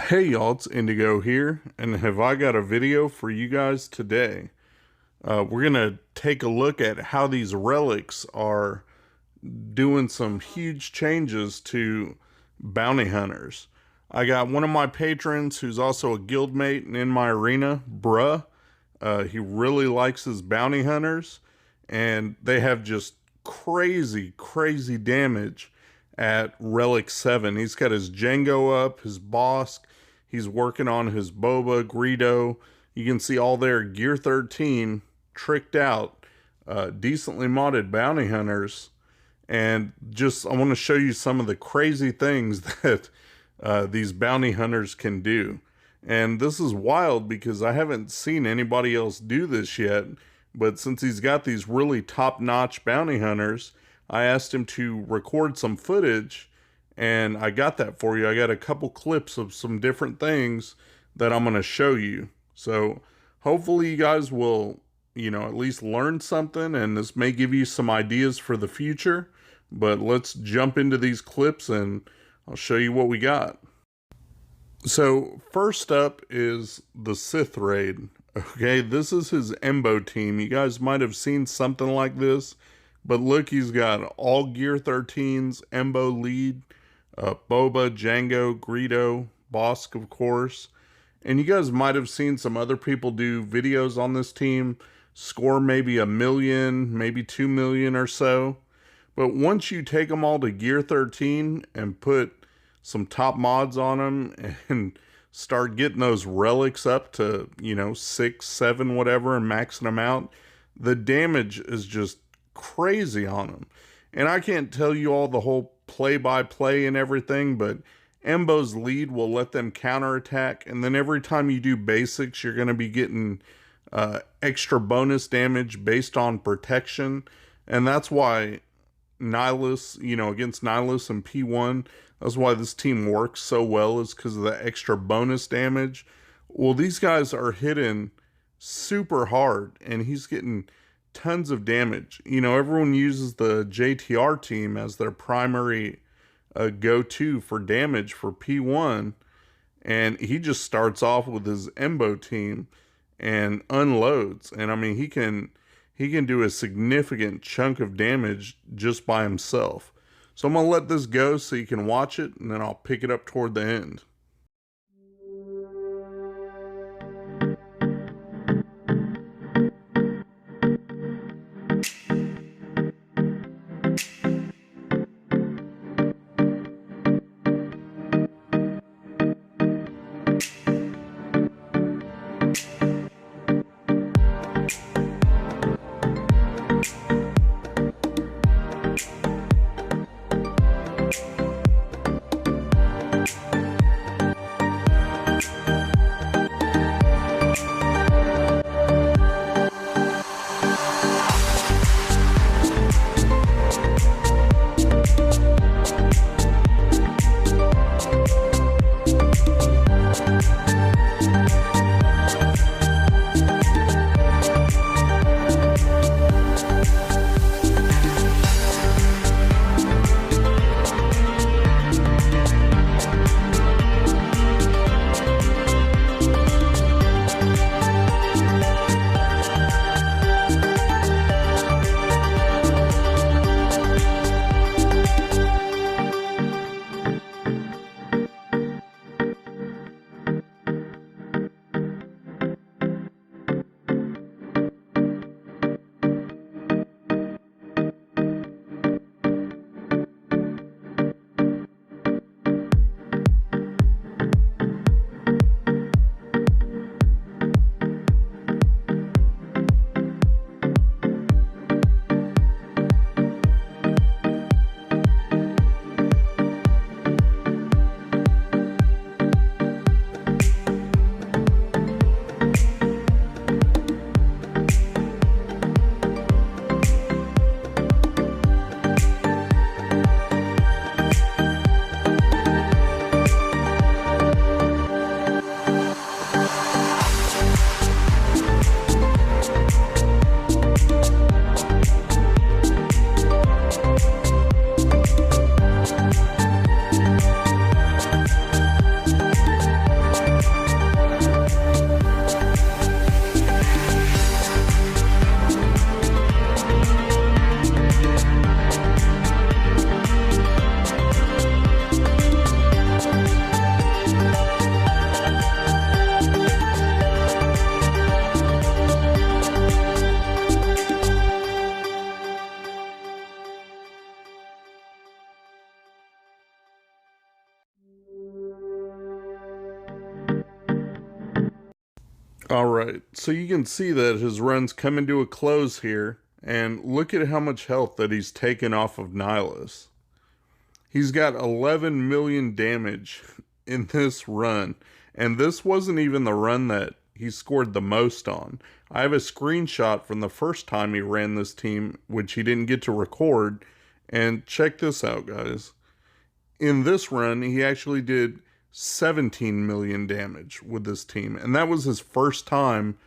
Hey y'all, it's Indigo here, and have I got a video for you guys today. We're gonna take a look at how these relics are doing some huge changes to bounty hunters. I got one of my patrons who's also a guildmate and in my arena, Bruh. He really likes his bounty hunters, and they have just crazy damage at Relic 7. He's got his Django up, his Bosk. He's working on his Boba, Greedo. You can see all their Gear 13 tricked out, decently modded bounty hunters. And just, I want to show you some of the crazy things that these bounty hunters can do. And this is wild because I haven't seen anybody else do this yet. But since he's got these really top-notch bounty hunters, I asked him to record some footage, and I got that for you. I got a couple clips of some different things that I'm going to show you. So hopefully you guys will, at least learn something, and this may give you some ideas for the future. But let's jump into these clips and I'll show you what we got. So first up is the Sith Raid. Okay, this is his Embo team. You guys might have seen something like this. But look, he's got all Gear 13s, Embo lead, Boba, Django, Greedo, Bosk, of course. And you guys might have seen some other people do videos on this team, score maybe 1 million, maybe 2 million or so. But once you take them all to Gear 13 and put some top mods on them and start getting those relics up to, 6, 7, whatever, and maxing them out, the damage is just crazy on them. And I can't tell you all the whole play-by-play and everything, but Embo's lead will let them counterattack, and then every time you do basics, you're going to be getting extra bonus damage based on protection. And that's why Nihilus, against Nihilus and P1, that's why this team works so well, is because of the extra bonus damage. Well, these guys are hitting super hard, and he's getting tons of damage. Everyone uses the JTR team as their primary go-to for damage for P1, and he just starts off with his Embo team and unloads. And I mean, he can do a significant chunk of damage just by himself. So I'm gonna let this go so you can watch it, and then I'll pick it up toward the end. Alright, so you can see that his run's coming to a close here, and look at how much health that he's taken off of Nihilus. He's got 11 million damage in this run, and this wasn't even the run that he scored the most on. I have a screenshot from the first time he ran this team, which he didn't get to record, and check this out, guys. In this run, he actually did 17 million damage with this team, and that was his first time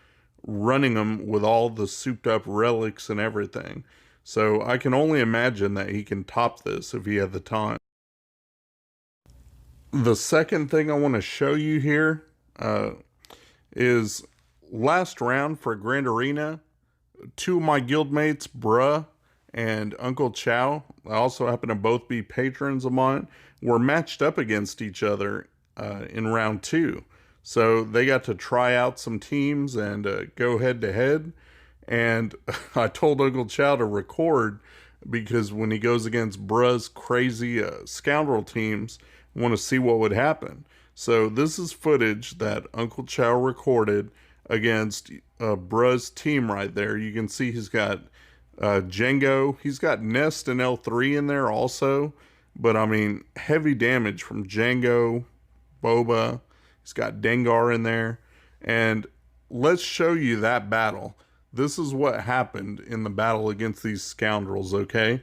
running them with all the souped up relics and everything. So I can only imagine that he can top this if he had the time. The second thing I want to show you here is last round for Grand Arena. Two of my guildmates, Bruh and Unclechau, also happen to both be patrons of mine, were matched up against each other in round 2. So they got to try out some teams and go head to head. And I told Unclechau to record because when he goes against Bruh's crazy scoundrel teams, I want to see what would happen. So this is footage that Unclechau recorded against Bruh's team right there. You can see he's got Django. He's got Nest and L3 in there also. But I mean, heavy damage from Django, Boba. He's got Dengar in there. And let's show you that battle. This is what happened in the battle against these scoundrels, okay?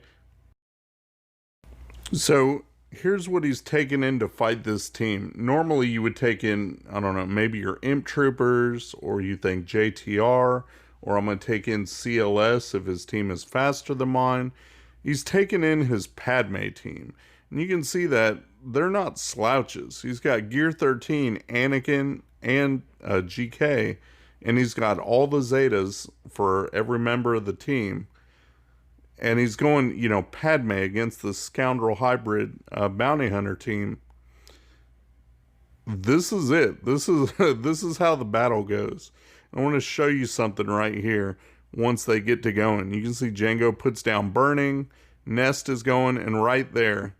So here's what he's taken in to fight this team. Normally you would take in, I don't know, maybe your Imp Troopers, or you think JTR, or I'm going to take in CLS if his team is faster than mine. He's taken in his Padme team. And you can see that they're not slouches. He's got Gear 13, Anakin, and GK. And he's got all the Zetas for every member of the team. And he's going, you know, Padme against the scoundrel hybrid bounty hunter team. This is it. This is how the battle goes. I want to show you something right here once they get to going. You can see Django puts down Burning. Nest is going, and right there,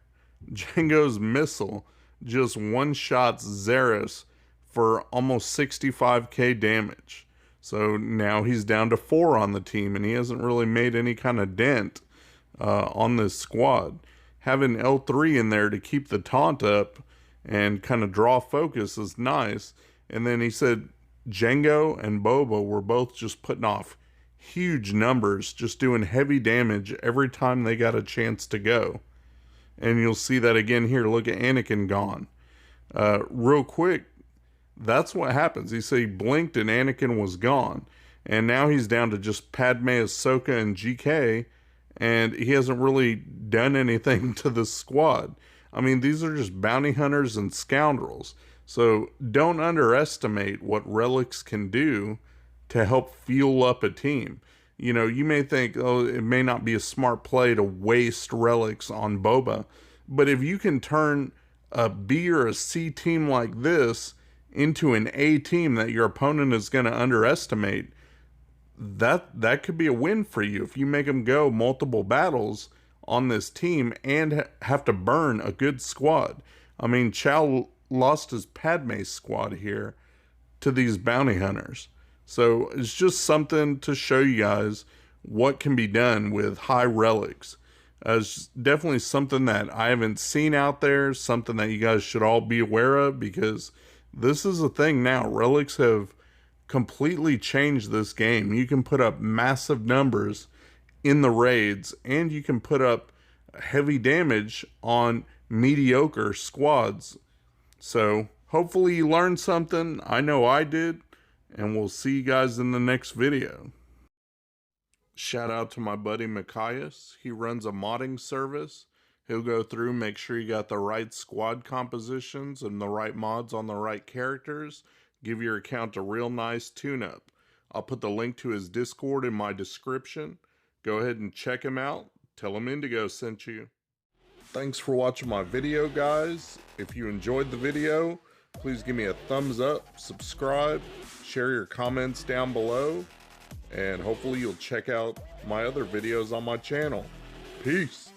Django's missile just one-shots Zeros for almost 65k damage. So now he's down to 4 on the team, and he hasn't really made any kind of dent on this squad. Having L3 in there to keep the taunt up and kind of draw focus is nice. And then he said Django and Boba were both just putting off huge numbers, just doing heavy damage every time they got a chance to go. And you'll see that again here. Look at Anakin gone. Real quick, that's what happens. He said he blinked and Anakin was gone. And now he's down to just Padme, Ahsoka, and GK. And he hasn't really done anything to this squad. I mean, these are just bounty hunters and scoundrels. So don't underestimate what relics can do to help fuel up a team. You know, you may think, oh, it may not be a smart play to waste relics on Boba. But if you can turn a B or a C team like this into an A team that your opponent is going to underestimate, that could be a win for you if you make them go multiple battles on this team and have to burn a good squad. I mean, Chow lost his Padme squad here to these bounty hunters. So it's just something to show you guys what can be done with high relics. It's definitely something that I haven't seen out there, something that you guys should all be aware of, because this is a thing now. Relics have completely changed this game. You can put up massive numbers in the raids, and you can put up heavy damage on mediocre squads. So hopefully you learned something. I know I did, and we'll see you guys in the next video. Shout out to my buddy Mikayas. He runs a modding service. He'll go through, make sure you got the right squad compositions and the right mods on the right characters. Give your account a real nice tune-up. I'll put the link to his Discord in my description. Go ahead and check him out. Tell him Indigo sent you. Thanks for watching my video, guys. If you enjoyed the video, please give me a thumbs up, subscribe, share your comments down below, and hopefully you'll check out my other videos on my channel. Peace.